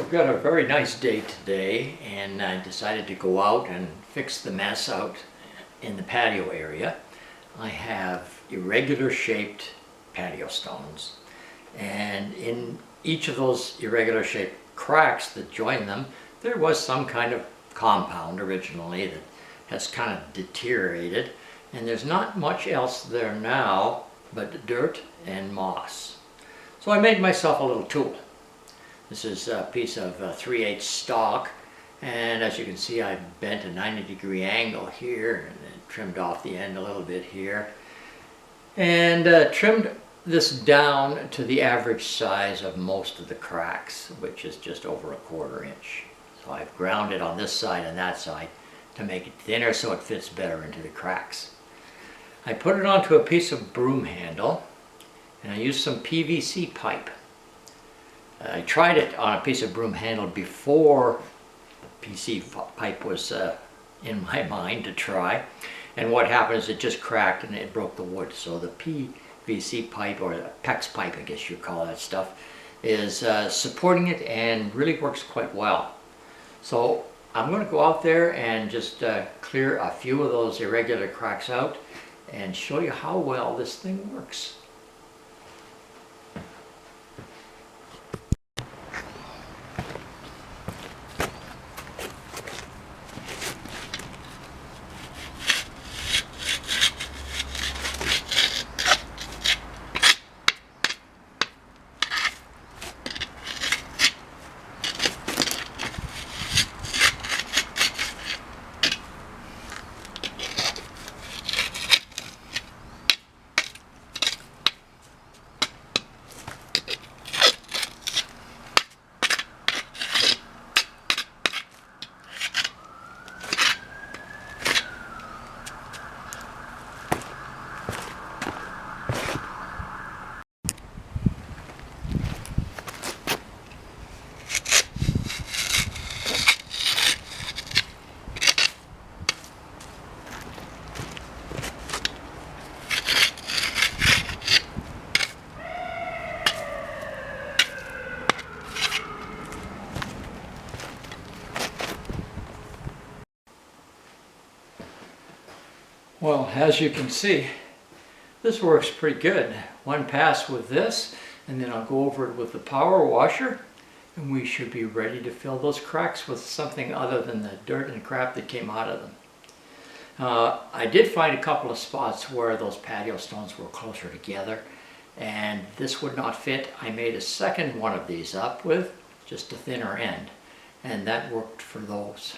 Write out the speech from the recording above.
I've got a very nice day today, and I decided to go out and fix the mess out in the patio area. I have irregular shaped patio stones, and in each of those irregular shaped cracks that join them, there was some kind of compound originally that has kind of deteriorated, and there's not much else there now but dirt and moss. So I made myself a little tool. This is a piece of 3/8 stock, and as you can see, I bent a 90-degree angle here and then trimmed off the end a little bit here, and trimmed this down to the average size of most of the cracks, which is just over 1/4 inch. So I've ground it on this side and that side to make it thinner so it fits better into the cracks. I put it onto a piece of broom handle, and I used some PVC pipe. I tried it on a piece of broom handle before the PVC pipe was in my mind to try, and what happened is it just cracked and it broke the wood. So the PVC pipe, or the PEX pipe I guess you call that stuff, is supporting it and really works quite well. So I'm going to go out there and just clear a few of those irregular cracks out and show you how well this thing works. Well, as you can see, this works pretty good. One pass with this, and then I'll go over it with the power washer, and we should be ready to fill those cracks with something other than the dirt and crap that came out of them. I did find a couple of spots where those patio stones were closer together, and this would not fit. I made a second one of these up with just a thinner end, and that worked for those.